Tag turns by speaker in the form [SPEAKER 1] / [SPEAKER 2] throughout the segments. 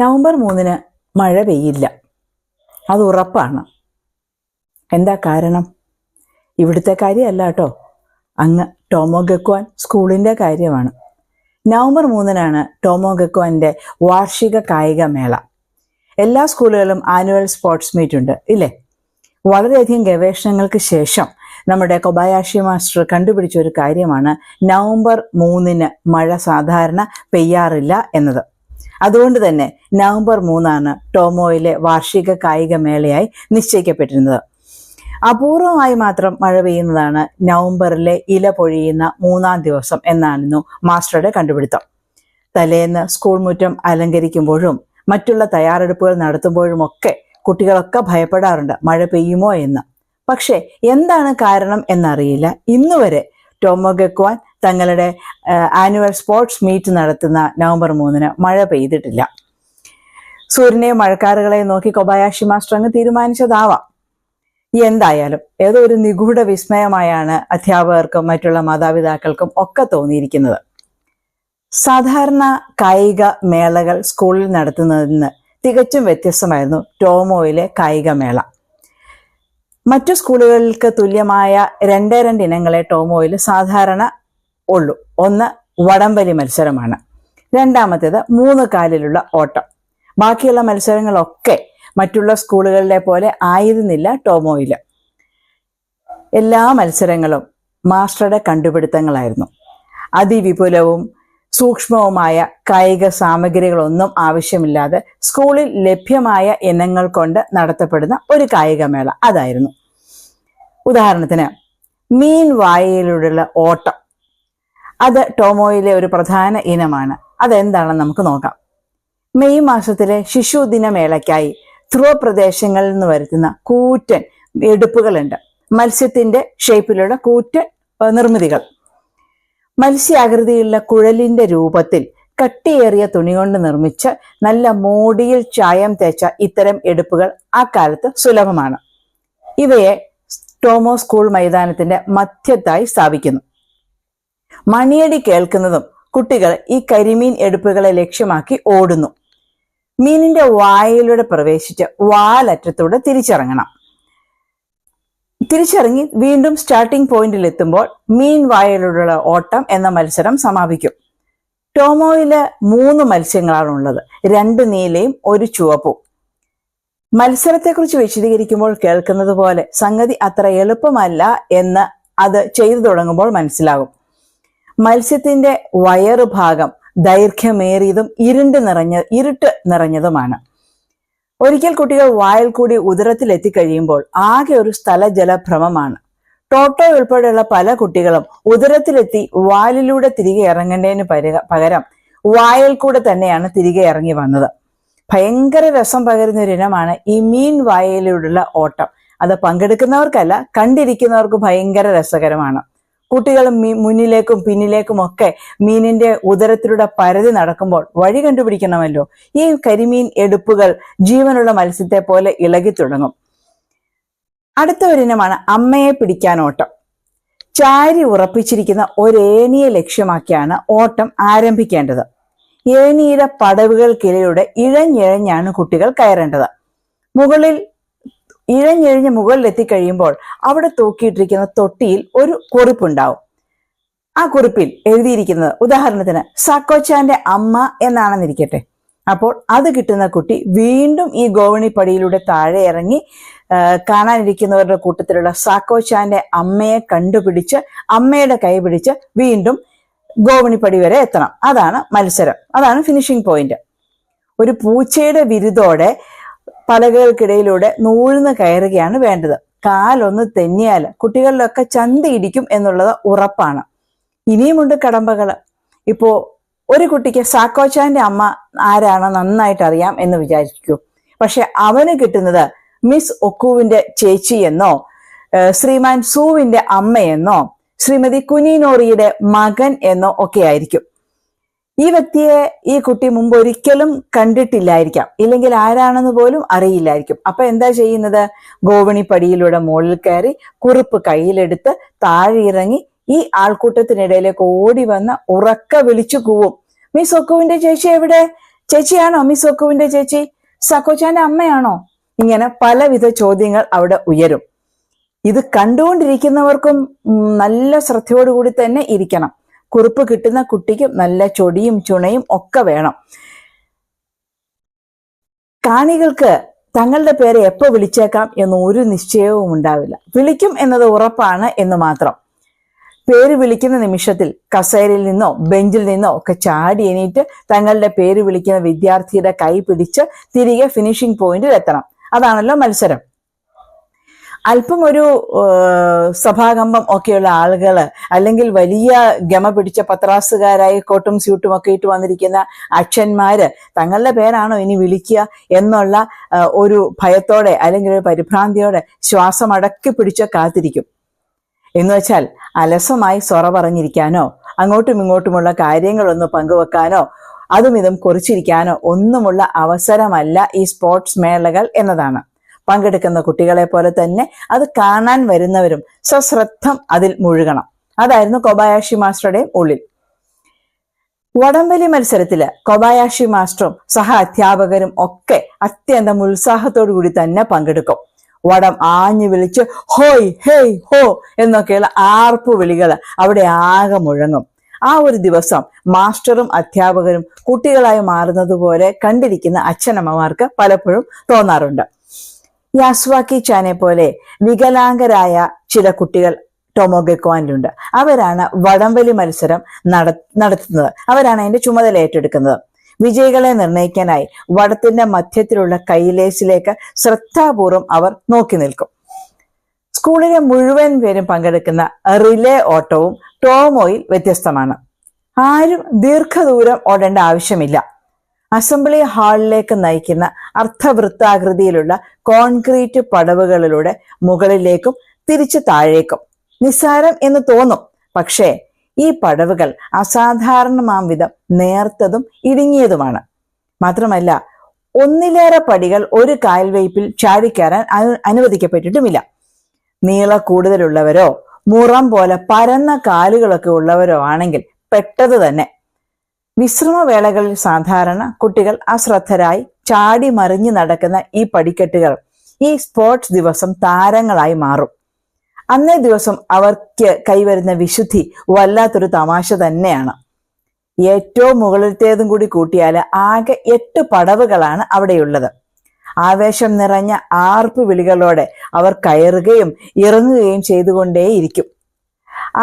[SPEAKER 1] November 3 മഴ പെയ്യില്ല, അത് ഉറപ്പാണ്. എന്താ കാരണം? ഇവിടുത്തെ കാര്യമല്ല കേട്ടോ, അങ്ങ് ടോമോ ഗക്വാൻ സ്കൂളിൻ്റെ കാര്യമാണ്. നവംബർ 3 ടോമോ ഗക്വാൻ്റെ വാർഷിക കായിക മേള. എല്ലാ സ്കൂളുകളിലും ആനുവൽ സ്പോർട്സ് മീറ്റ് ഉണ്ട് ഇല്ലേ? വളരെയധികം ഗവേഷണങ്ങൾക്ക് ശേഷം നമ്മുടെ കൊബായാഷി മാസ്റ്റർ കണ്ടുപിടിച്ച ഒരു കാര്യമാണ് നവംബർ 3 മഴ സാധാരണ പെയ്യാറില്ല എന്നത്. അതുകൊണ്ട് തന്നെ നവംബർ 3 ടോമോയിലെ വാർഷിക കായിക മേളയായി നിശ്ചയിക്കപ്പെട്ടിരുന്നത്. അപൂർവമായി മാത്രം മഴ പെയ്യുന്നതാണ് നവംബറിലെ ഇല പൊഴിയുന്ന 3-ാം ദിവസം എന്നായിരുന്നു മാസ്റ്ററുടെ കണ്ടുപിടുത്തം. തലേന്ന് സ്കൂൾ മുറ്റം അലങ്കരിക്കുമ്പോഴും മറ്റുള്ള തയ്യാറെടുപ്പുകൾ നടത്തുമ്പോഴുമൊക്കെ കുട്ടികളൊക്കെ ഭയപ്പെടാറുണ്ട് മഴ പെയ്യുമോ എന്ന്. പക്ഷേ എന്താണ് കാരണം എന്നറിയില്ല. ഇന്നുവരെ ടോമോ ഗക്വാൻ തങ്ങളുടെ ആനുവൽ സ്പോർട്സ് മീറ്റ് നടത്തുന്ന നവംബർ 3 മഴ പെയ്തിട്ടില്ല. സൂര്യനെയും മഴക്കാറുകളെയും നോക്കി കൊബായാഷി മാസ്റ്റർ അങ്ങ് തീരുമാനിച്ചതാവാം. എന്തായാലും ഏതോ ഒരു നിഗൂഢ വിസ്മയമായാണ് അധ്യാപകർക്കും മറ്റുള്ള മാതാപിതാക്കൾക്കും ഒക്കെ തോന്നിയിരിക്കുന്നത്. സാധാരണ കായിക മേളകൾ സ്കൂളിൽ നടത്തുന്നതിന് തികച്ചും വ്യത്യസ്തമായിരുന്നു ടോമോയിലെ കായിക മേള. മറ്റു സ്കൂളുകൾക്ക് തുല്യമായ 2 ഇനങ്ങളെ ടോമോയിൽ സാധാരണ ഉള്ളൂ. ഒന്ന് വടംവലി മത്സരമാണ്, രണ്ടാമത്തേത് 3 കാലിലുള്ള ഓട്ടം. ബാക്കിയുള്ള മത്സരങ്ങളൊക്കെ മറ്റുള്ള സ്കൂളുകളിലെ പോലെ ആയിരുന്നില്ല ടോമോയിൽ. എല്ലാ മത്സരങ്ങളും മാസ്റ്ററുടെ കണ്ടുപിടുത്തങ്ങളായിരുന്നു. അതിവിപുലവും സൂക്ഷ്മവുമായ കായിക സാമഗ്രികളൊന്നും ആവശ്യമില്ലാതെ സ്കൂളിൽ ലഭ്യമായ ഇനങ്ങൾ കൊണ്ട് നടത്തപ്പെടുന്ന ഒരു കായികമേള അതായിരുന്നു. ഉദാഹരണത്തിന് മീൻ വായയിലൂടെയുള്ള ഓട്ടം, അത് ടോമോയിലെ ഒരു പ്രധാന ഇനമാണ്. അതെന്താണെന്ന് നമുക്ക് നോക്കാം. മെയ് മാസത്തിലെ ശിശുദിന മേളയ്ക്കായി ധ്രുവ പ്രദേശങ്ങളിൽ നിന്ന് വരുത്തുന്ന കൂറ്റൻ എടുപ്പുകളുണ്ട്. മത്സ്യത്തിന്റെ ഷേപ്പിലുള്ള കൂറ്റൻ നിർമ്മിതികൾ. മത്സ്യാകൃതിയിലുള്ള കുഴലിന്റെ രൂപത്തിൽ കട്ടിയേറിയ തുണി കൊണ്ട് നിർമ്മിച്ച് നല്ല മോടിയിൽ ചായം തേച്ച ഇത്തരം എടുപ്പുകൾ ആ കാലത്ത് സുലഭമാണ്. ഇവയെ ടോമോ സ്കൂൾ മൈതാനത്തിന്റെ മധ്യത്തായി സ്ഥാപിക്കുന്നു. മണിയടി കേൾക്കുന്നതും കുട്ടികൾ ഈ കരിമീൻ എടുപ്പുകളെ ലക്ഷ്യമാക്കി ഓടുന്നു. മീനിന്റെ വായിലൂടെ പ്രവേശിച്ച് വാലറ്റത്തൂടെ തിരിച്ചിറങ്ങി വീണ്ടും സ്റ്റാർട്ടിംഗ് പോയിന്റിൽ എത്തുമ്പോൾ മീൻ വായയിലൂടെയുള്ള ഓട്ടം എന്ന മത്സരം സമാപിക്കും. ടോമോയില് 3 മത്സ്യങ്ങളാണുള്ളത്, 2 നീലയും 1 ചുവപ്പും. മത്സരത്തെക്കുറിച്ച് വിശദീകരിക്കുമ്പോൾ കേൾക്കുന്നത് പോലെ സംഗതി അത്ര എളുപ്പമല്ല എന്ന് അത് ചെയ്തു തുടങ്ങുമ്പോൾ മനസ്സിലാകും. മത്സ്യത്തിന്റെ വയറുഭാഗം ദൈർഘ്യമേറിയതും ഇരുട്ട് നിറഞ്ഞതുമാണ്. ഒരിക്കൽ കുട്ടികൾ വായിൽ കൂടി ഉദരത്തിൽ എത്തിക്കഴിയുമ്പോൾ ആകെ ഒരു സ്ഥലജലഭ്രമമാണ്. ടോട്ടോ ഉൾപ്പെടെയുള്ള പല കുട്ടികളും ഉദരത്തിലെത്തി വാലിലൂടെ തിരികെ ഇറങ്ങേണ്ടതിന് പകരം വായിൽ കൂടെ തന്നെയാണ് തിരികെ ഇറങ്ങി വന്നത്. ഭയങ്കര രസം പകരുന്ന ഒരു ഇനമാണ് ഈ മീൻ വായയിലൂടെയുള്ള ഓട്ടം. അത് പങ്കെടുക്കുന്നവർക്കല്ല, കണ്ടിരിക്കുന്നവർക്ക് ഭയങ്കര രസകരമാണ്. കുട്ടികൾ മുന്നിലേക്കും പിന്നിലേക്കും ഒക്കെ മീനിന്റെ ഉദരത്തിലൂടെ പരതി നടക്കുമ്പോൾ വഴി കണ്ടുപിടിക്കണമല്ലോ. ഈ കരിമീൻ എടുപ്പുകൾ ജീവനുള്ള മത്സ്യത്തെ പോലെ ഇളകി തുടങ്ങും. അടുത്ത ഒരിനമാണ് അമ്മയെ പിടിക്കാൻ ഓട്ടം. ചാരി ഉറപ്പിച്ചിരിക്കുന്ന ഒരേണിയെ ലക്ഷ്യമാക്കിയാണ് ഓട്ടം ആരംഭിക്കേണ്ടത്. ഏണിയുടെ പടവുകൾക്കിടയിലൂടെ ഇഴഞ്ഞിഴഞ്ഞാണ് കുട്ടികൾ കയറേണ്ടത്. ഇഴഞ്ഞിഴഞ്ഞ് മുകളിലെത്തിക്കഴിയുമ്പോൾ അവിടെ തൂക്കിയിട്ടിരിക്കുന്ന തൊട്ടിയിൽ ഒരു കുറിപ്പുണ്ടാവും. ആ കുറിപ്പിൽ എഴുതിയിരിക്കുന്നത് ഉദാഹരണത്തിന് സാക്കോച്ചാന്റെ അമ്മ എന്നാണെന്നിരിക്കട്ടെ. അപ്പോൾ അത് കിട്ടുന്ന കുട്ടി വീണ്ടും ഈ ഗോവണിപ്പടിയിലൂടെ താഴെ ഇറങ്ങി കാണാനിരിക്കുന്നവരുടെ കൂട്ടത്തിലുള്ള സാക്കോച്ചാന്റെ അമ്മയെ കണ്ടുപിടിച്ച് അമ്മയുടെ കൈ പിടിച്ച് വീണ്ടും ഗോവണിപ്പടി വരെ എത്തണം. അതാണ് മത്സരം, അതാണ് ഫിനിഷിംഗ് പോയിന്റ്. ഒരു പൂച്ചയുടെ വിരുദോടെ പലകകൾക്കിടയിലൂടെ നൂഴ്ന്ന് കയറുകയാണ് വേണ്ടത്. കാലൊന്ന് തെന്നിയാൽ കുട്ടികളിലൊക്കെ ചന്തി ഇടിക്കും എന്നുള്ളത് ഉറപ്പാണ്. ഇനിയുമുണ്ട് കടമ്പകള്. ഇപ്പോ ഒരു കുട്ടിക്ക് സാക്കോച്ചാന്റെ അമ്മ ആരാണ് നന്നായിട്ട് അറിയാം എന്ന് വിചാരിക്കൂ. പക്ഷെ അവന് കിട്ടുന്നത് മിസ് ഒക്കുവിന്റെ ചേച്ചി എന്നോ ശ്രീമാൻ സൂവിന്റെ അമ്മയെന്നോ ശ്രീമതി കുനിനോറിയുടെ മകൻ എന്നോ ഒക്കെ ആയിരിക്കും. ഈ വ്യക്തിയെ ഈ കുട്ടി മുമ്പ് ഒരിക്കലും കണ്ടിട്ടില്ലായിരിക്കാം, ഇല്ലെങ്കിൽ ആരാണെന്ന് പോലും അറിയില്ലായിരിക്കും. അപ്പൊ എന്താ ചെയ്യുന്നത്? ഗോവണിപ്പടിയിലൂടെ മുകളിൽ കയറി കുറിപ്പ് കയ്യിലെടുത്ത് താഴെ ഇറങ്ങി ഈ ആൾക്കൂട്ടത്തിനിടയിലേക്ക് ഓടി വന്ന് ഉറക്ക വിളിച്ചു കൂവും, മിസ് ഒക്കുവിന്റെ ചേച്ചി എവിടെ? ചേച്ചിയാണോ മിസ് ഒക്കുവിന്റെ ചേച്ചി? സക്കോച്ചാന്റെ അമ്മയാണോ? ഇങ്ങനെ പലവിധ ചോദ്യങ്ങൾ അവിടെ ഉയരും. ഇത് കണ്ടുകൊണ്ടിരിക്കുന്നവർക്കും നല്ല ശ്രദ്ധയോടുകൂടി തന്നെ ഇരിക്കണം. കുറിപ്പ് കിട്ടുന്ന കുട്ടിക്കും നല്ല ചൊടിയും ചുണയും ഒക്കെ വേണം. കാണികൾക്ക് തങ്ങളുടെ പേര് എപ്പോ വിളിച്ചേക്കാം എന്ന് ഒരു നിശ്ചയവും ഉണ്ടാവില്ല. വിളിക്കും എന്നത് ഉറപ്പാണ് എന്ന് മാത്രം. പേര് വിളിക്കുന്ന നിമിഷത്തിൽ കസേരയിൽ നിന്നോ ബെഞ്ചിൽ നിന്നോ ഒക്കെ ചാടി എണീറ്റ് തങ്ങളുടെ പേര് വിളിക്കുന്ന വിദ്യാർത്ഥിയുടെ കൈ പിടിച്ച് തിരികെ ഫിനിഷിംഗ് പോയിന്റിൽ എത്തണം. അതാണല്ലോ മത്സരം. അല്പം ഒരു സഭാകമ്പം ഒക്കെയുള്ള ആളുകള്, അല്ലെങ്കിൽ വലിയ ഗമ പിടിച്ച പത്രാസുകാരായി കോട്ടും സ്യൂട്ടും ഒക്കെ ഇട്ട് വന്നിരിക്കുന്ന അച്ഛന്മാര് തങ്ങളുടെ പേരാണോ ഇനി വിളിക്കുക എന്നുള്ള ഒരു ഭയത്തോടെ അല്ലെങ്കിൽ ഒരു പരിഭ്രാന്തിയോടെ ശ്വാസം അടക്കി പിടിച്ച് കാത്തിരിക്കും. എന്ന് വെച്ചാൽ അലസമായി സൊറ പറഞ്ഞിരിക്കാനോ അങ്ങോട്ടും ഇങ്ങോട്ടുമുള്ള കാര്യങ്ങളൊന്ന് പങ്കുവെക്കാനോ അതും ഇതും കുറിച്ചിരിക്കാനോ ഒന്നുമുള്ള അവസരമല്ല ഈ സ്പോർട്സ് മേളകൾ എന്നതാണ്. പങ്കെടുക്കുന്ന കുട്ടികളെ പോലെ തന്നെ അത് കാണാൻ വരുന്നവരും സശ്രദ്ധം അതിൽ മുഴുകണം. അതായിരുന്നു കൊബായാഷി മാസ്റ്ററുടെയും ഉള്ളിൽ. വടംവലി മത്സരത്തില് കൊബായാഷി മാസ്റ്ററും സഹ അധ്യാപകരും ഒക്കെ അത്യന്തം ഉത്സാഹത്തോടു കൂടി തന്നെ പങ്കെടുക്കും. വടം ആഞ്ഞു വിളിച്ച് ഹോയ് ഹേയ് ഹോ എന്നൊക്കെയുള്ള ആർപ്പു വിളികൾ അവിടെ ആകെ മുഴങ്ങും. ആ ഒരു ദിവസം മാസ്റ്ററും അധ്യാപകരും കുട്ടികളായി മാറുന്നത് പോലെ കണ്ടിരിക്കുന്ന അച്ഛനമ്മമാർക്ക് പലപ്പോഴും തോന്നാറുണ്ട്. യാസ്വാക്കി ചാനെ പോലെ വികലാംഗരായ ചില കുട്ടികൾ ടൊമോഗക്വാനിലുണ്ട്. അവരാണ് വടംവലി മത്സരം നടത്തുന്നത്. അവരാണ് അതിന്റെ ചുമതല ഏറ്റെടുക്കുന്നത്. വിജയികളെ നിർണയിക്കാനായി വടത്തിന്റെ മധ്യത്തിലുള്ള കൈലേസിലേക്ക് ശ്രദ്ധാപൂർവം അവർ നോക്കി നിൽക്കും. സ്കൂളിലെ മുഴുവൻ പേരും പങ്കെടുക്കുന്ന റിലേ ഓട്ടവും ടോമോയിൽ വ്യത്യസ്തമാണ്. ആരും ദീർഘദൂരം ഓടേണ്ട ആവശ്യമില്ല. അസംബ്ലി ഹാളിലേക്ക് നയിക്കുന്ന അർദ്ധവൃത്താകൃതിയിലുള്ള കോൺക്രീറ്റ് പടവുകളിലൂടെ മുകളിലേക്കും തിരിച്ചു താഴേക്കും. നിസ്സാരം എന്ന് തോന്നും, പക്ഷേ ഈ പടവുകൾ അസാധാരണമാം വിധം നേർത്തതും ഇടുങ്ങിയതുമാണ്. മാത്രമല്ല ഒന്നിലേറെ പടികൾ ഒരു കാൽവയ്പിൽ ചാടിക്കയറാൻ അനുവദിക്കപ്പെട്ടിട്ടുമില്ല. നീള കൂടുതലുള്ളവരോ മുറം പോലെ പരന്ന കാലുകളൊക്കെ ഉള്ളവരോ ആണെങ്കിൽ പെട്ടത് തന്നെ. വിശ്രമവേളകളിൽ സാധാരണ കുട്ടികൾ അശ്രദ്ധരായി ചാടി മറിഞ്ഞു നടക്കുന്ന ഈ പടിക്കെട്ടുകൾ ഈ സ്പോർട്സ് ദിവസം താരങ്ങളായി മാറും. അന്നേ ദിവസം അവർക്ക് കൈവരുന്ന വിശുദ്ധി വല്ലാത്തൊരു തമാശ തന്നെയാണ്. ഏറ്റവും മുകളിലത്തേതും കൂടി കൂട്ടിയാൽ ആകെ 8 പടവുകളാണ് അവിടെയുള്ളത്. ആവേശം നിറഞ്ഞ ആർപ്പ് വിളികളോടെ അവർ കയറുകയും ഇറങ്ങുകയും ചെയ്തുകൊണ്ടേയിരിക്കും.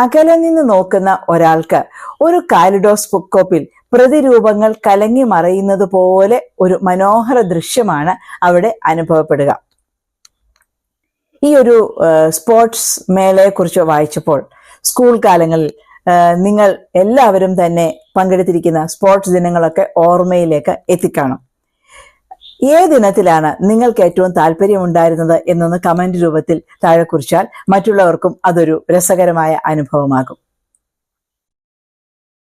[SPEAKER 1] അകലെ നിന്ന് നോക്കുന്ന ഒരാൾക്ക് ഒരു കാലിഡോസ്കോപ്പിൽ പ്രതിരൂപങ്ങൾ കലങ്ങി മറയുന്നത് പോലെ ഒരു മനോഹര ദൃശ്യമാണ് അവിടെ അനുഭവപ്പെടുക. ഈ ഒരു സ്പോർട്സ് മേളയെ കുറിച്ച് വായിച്ചപ്പോൾ സ്കൂൾ കാലങ്ങളിൽ നിങ്ങൾ എല്ലാവരും തന്നെ പങ്കെടുത്തിരിക്കുന്ന സ്പോർട്സ് ദിനങ്ങളൊക്കെ ഓർമ്മയിലേക്ക് എത്തിക്കാണും. ഏത് ദിനത്തിലാണ് നിങ്ങൾക്ക് ഏറ്റവും താല്പര്യമുണ്ടായിരുന്നത് എന്നൊന്ന് കമന്റ് രൂപത്തിൽ താഴെ കുറിച്ചാൽ മറ്റുള്ളവർക്കും അതൊരു രസകരമായ അനുഭവമാകും.